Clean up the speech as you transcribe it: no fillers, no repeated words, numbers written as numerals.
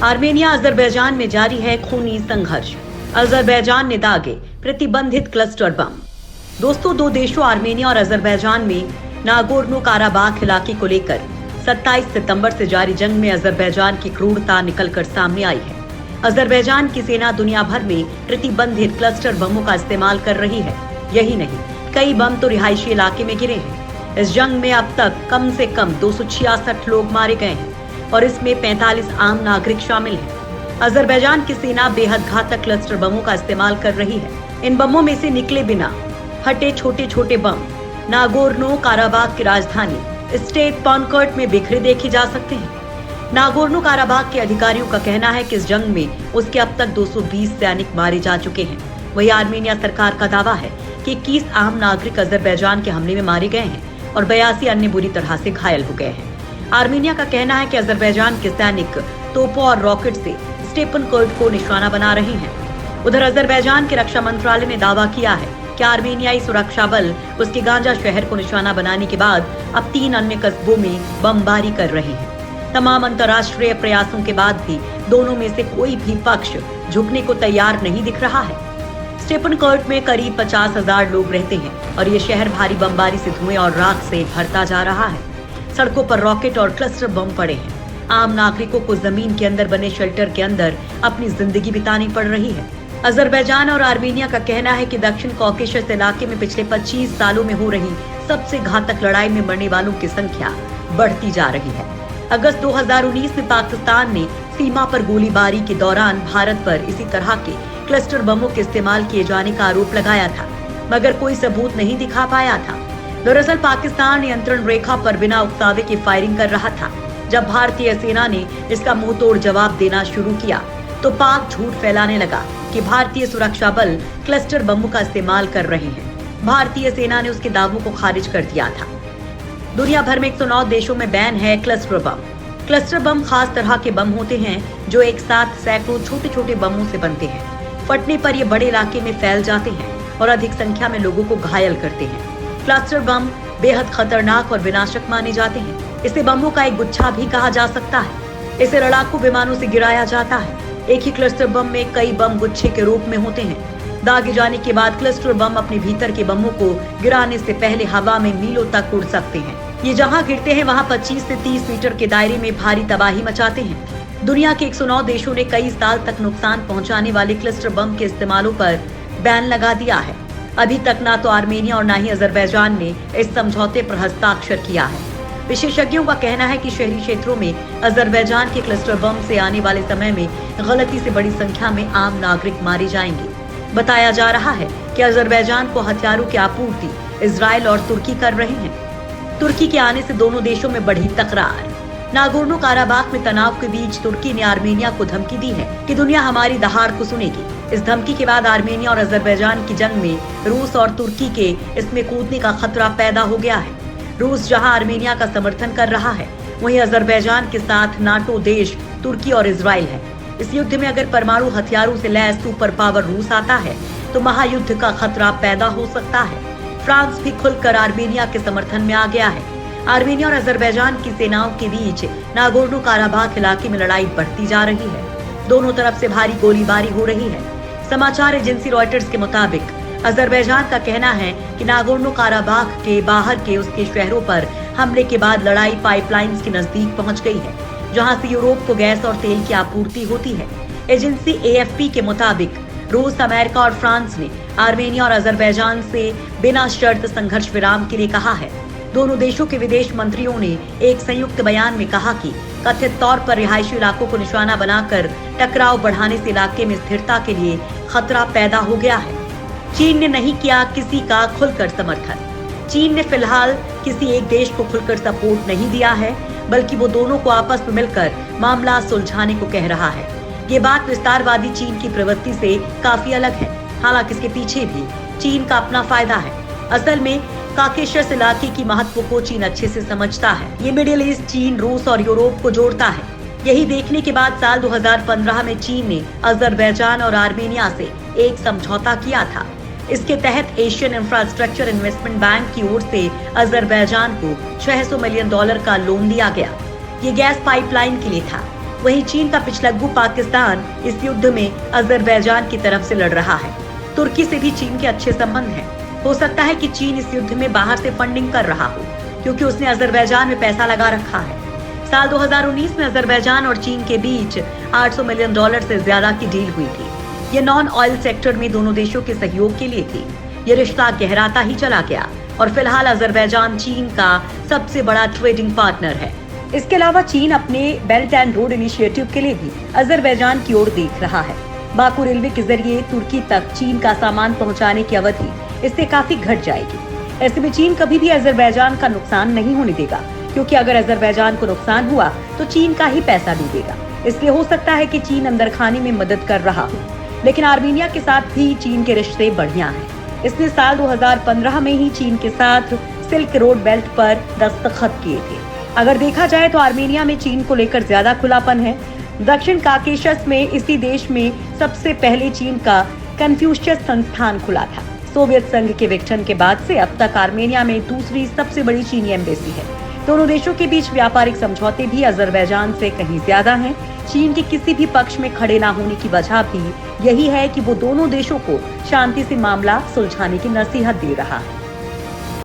Armenia Azerbaijan में जारी है खूनी संघर्ष। अजरबैजान ने दागे प्रतिबंधित क्लस्टर बम। दोस्तों, दो देशों आर्मेनिया और अजरबैजान में नागोर्नो काराबाख इलाके को लेकर 27 सितंबर से जारी जंग में अजरबैजान की क्रूरता निकलकर सामने आई है। अजरबैजान की सेना दुनिया भर में प्रतिबंधित क्लस्टर बमों का इस्तेमाल कर रही है। यही नहीं, कई बम तो रिहायशी इलाके में गिरे हैं। इस जंग में अब तक कम से कम 266 लोग मारे गए हैं और इसमें 45 आम नागरिक शामिल हैं। अजरबैजान की सेना बेहद घातक क्लस्टर बमों का इस्तेमाल कर रही है। इन बमों में से निकले बिना हटे छोटे छोटे बम नागोर्नो काराबाख की राजधानी स्टेट पॉनकर्ट में बिखरे देखे जा सकते हैं। नागोर्नो काराबाख के अधिकारियों का कहना है कि इस जंग में उसके अब तक 220 सैनिक मारे जा चुके हैं। वही आर्मेनिया सरकार का दावा है कि 21 आम नागरिक अजरबैजान के हमले में मारे गए हैं और 82 अन्य बुरी तरह से घायल हो गए हैं। आर्मेनिया का कहना है कि अजरबैजान के सैनिक तोपों और रॉकेट से स्टेपनकर्ट को निशाना बना रहे हैं। उधर अजरबैजान के रक्षा मंत्रालय ने दावा किया है कि आर्मेनियाई सुरक्षा बल उसके गांजा शहर को निशाना बनाने के बाद अब 3 अन्य कस्बों में बमबारी कर रहे हैं। तमाम अंतर्राष्ट्रीय प्रयासों के बाद भी दोनों में से कोई भी पक्ष झुकने को तैयार नहीं दिख रहा है। स्टेपनकर्ट में करीब 50,000 लोग रहते हैं और ये शहर भारी बमबारी से धुएं और राख से भरता जा रहा है। सड़कों पर रॉकेट और क्लस्टर बम पड़े हैं। आम नागरिकों को जमीन के अंदर बने शेल्टर के अंदर अपनी जिंदगी बितानी पड़ रही है। अजरबैजान और आर्मेनिया का कहना है कि दक्षिण कॉकेशस इलाके में पिछले 25 सालों में हो रही सबसे घातक लड़ाई में मरने वालों की संख्या बढ़ती जा रही है। अगस्त 2019 में पाकिस्तान ने सीमा पर गोलीबारी के दौरान भारत पर इसी तरह के क्लस्टर बमों के इस्तेमाल किए जाने का आरोप लगाया था, मगर कोई सबूत नहीं दिखा पाया था। दरअसल पाकिस्तान नियंत्रण रेखा पर बिना उकसावे की फायरिंग कर रहा था। जब भारतीय सेना ने इसका मुंहतोड़ जवाब देना शुरू किया तो पाक झूठ फैलाने लगा कि भारतीय सुरक्षा बल क्लस्टर बमों का इस्तेमाल कर रहे हैं। भारतीय सेना ने उसके दावों को खारिज कर दिया था। दुनिया भर में 109 देशों में बैन है क्लस्टर बम। क्लस्टर बम खास तरह के बम होते हैं जो एक साथ सैकड़ों छोटे छोटे बमों से बनते हैं। फटने पर ये बड़े इलाके में फैल जाते हैं और अधिक संख्या में लोगों को घायल करते हैं। क्लस्टर बम बेहद खतरनाक और विनाशक माने जाते हैं। इसे बमों का एक गुच्छा भी कहा जा सकता है। इसे लड़ाकू विमानों से गिराया जाता है। एक ही क्लस्टर बम में कई बम गुच्छे के रूप में होते हैं। दागे जाने के बाद क्लस्टर बम अपने भीतर के बमों को गिराने से पहले हवा में मीलों तक उड़ सकते हैं। ये जहां गिरते हैं वहां 25 से 30 मीटर के दायरे में भारी तबाही मचाते हैं। दुनिया के 109 देशों ने कई साल तक नुकसान पहुंचाने वाले क्लस्टर बम के इस्तेमालों पर बैन लगा दिया है। अभी तक ना तो आर्मेनिया और ना ही अजरबैजान ने इस समझौते पर हस्ताक्षर किया है। विशेषज्ञों का कहना है कि शहरी क्षेत्रों में अजरबैजान के क्लस्टर बम से आने वाले समय में गलती से बड़ी संख्या में आम नागरिक मारे जाएंगे। बताया जा रहा है कि अजरबैजान को हथियारों की आपूर्ति इजराइल और तुर्की कर रहे हैं। तुर्की के आने से दोनों देशों में बढ़ी तकरार। नागोर्नो काराबाख में तनाव के बीच तुर्की ने आर्मेनिया को धमकी दी है कि दुनिया हमारी दहाड़ को सुनेगी। इस धमकी के बाद आर्मेनिया और अजरबैजान की जंग में रूस और तुर्की के इसमें कूदने का खतरा पैदा हो गया है। रूस जहां आर्मेनिया का समर्थन कर रहा है, वहीं अजरबैजान के साथ नाटो देश तुर्की और इजराइल है। इस युद्ध में अगर परमाणु हथियारों से लैस सुपर पावर रूस आता है तो महायुद्ध का खतरा पैदा हो सकता है। फ्रांस भी खुलकर आर्मेनिया के समर्थन में आ गया है। आर्मेनिया और अजरबैजान की सेनाओं के बीच नागोर्नो काराबाख इलाके में लड़ाई बढ़ती जा रही है। दोनों तरफ से भारी गोलीबारी हो रही है। समाचार एजेंसी रॉयटर्स के मुताबिक अजरबैजान का कहना है कि नागोर्नो काराबाख के बाहर के उसके शहरों पर हमले के बाद लड़ाई पाइपलाइंस के नजदीक पहुंच गई है, जहां से यूरोप को गैस और तेल की आपूर्ति होती है। एजेंसी AFP के मुताबिक रूस, अमेरिका और फ्रांस ने आर्मेनिया और अजरबैजान से बिना शर्त संघर्ष विराम के लिए कहा है। दोनों देशों के विदेश मंत्रियों ने एक संयुक्त बयान में कहा कि कथित तौर पर रिहायशी इलाकों को निशाना बनाकर टकराव बढ़ाने से इलाके में स्थिरता के लिए खतरा पैदा हो गया है। चीन ने नहीं किया किसी का खुलकर समर्थन। चीन ने फिलहाल किसी एक देश को खुलकर सपोर्ट नहीं दिया है, बल्कि वो दोनों को आपस में मिलकर मामला सुलझाने को कह रहा है। ये बात विस्तारवादी चीन की प्रवृत्ति से काफी अलग है। हालांकि इसके पीछे भी चीन का अपना फायदा है। असल में काकेशस इलाके की महत्व को चीन अच्छे से समझता है। ये मिडिल ईस्ट चीन, रूस और यूरोप को जोड़ता है। यही देखने के बाद साल 2015 में चीन ने अजरबैजान और आर्मेनिया से एक समझौता किया था। इसके तहत एशियन इंफ्रास्ट्रक्चर इन्वेस्टमेंट बैंक की ओर से अजरबैजान को $600 मिलियन का लोन दिया गया। ये गैस पाइपलाइन के लिए था। वहीं चीन का पिछलग्गू पाकिस्तान इस युद्ध में अजरबैजान की तरफ से लड़ रहा है। तुर्की से भी चीन के अच्छे संबंध हैं। हो सकता है कि चीन इस युद्ध में बाहर से फंडिंग कर रहा हो, क्योंकि उसने अजरबैजान में पैसा लगा रखा है। साल 2019 में अजरबैजान और चीन के बीच $800 मिलियन से ज्यादा की डील हुई थी। ये नॉन ऑयल सेक्टर में दोनों देशों के सहयोग के लिए थी। ये रिश्ता गहराता ही चला गया और फिलहाल अजरबैजान चीन का सबसे बड़ा ट्रेडिंग पार्टनर है। इसके अलावा चीन अपने बेल्ट एंड रोड इनिशिएटिव के लिए भी अजरबैजान की ओर देख रहा है। बाकू रेलवे के जरिए तुर्की तक चीन का सामान पहुंचाने की अवधि इससे काफी घट जाएगी। ऐसे में चीन कभी भी अजरबैजान का नुकसान नहीं होने देगा, क्योंकि अगर अजरबैजान को नुकसान हुआ तो चीन का ही पैसा डूबेगा। इसलिए हो सकता है कि चीन अंदर खाने में मदद कर रहा हो, लेकिन आर्मीनिया के साथ भी चीन के रिश्ते बढ़िया हैं। इसने साल 2015 में ही चीन के साथ सिल्क रोड बेल्ट पर दस्तखत किए थे। अगर देखा जाए तो आर्मेनिया में चीन को लेकर ज्यादा खुलापन है। दक्षिण काकेशस में इसी देश में सबसे पहले चीन का कन्फ्यूशियस संस्थान खुला था। सोवियत संघ के विघटन के बाद से अब तक आर्मेनिया में दूसरी सबसे बड़ी चीनी एम्बेसी है। दोनों देशों के बीच व्यापारिक समझौते भी अजरबैजान से कहीं ज्यादा हैं। चीन के किसी भी पक्ष में खड़े न होने की वजह भी यही है कि वो दोनों देशों को शांति से मामला सुलझाने की नसीहत दे रहा है।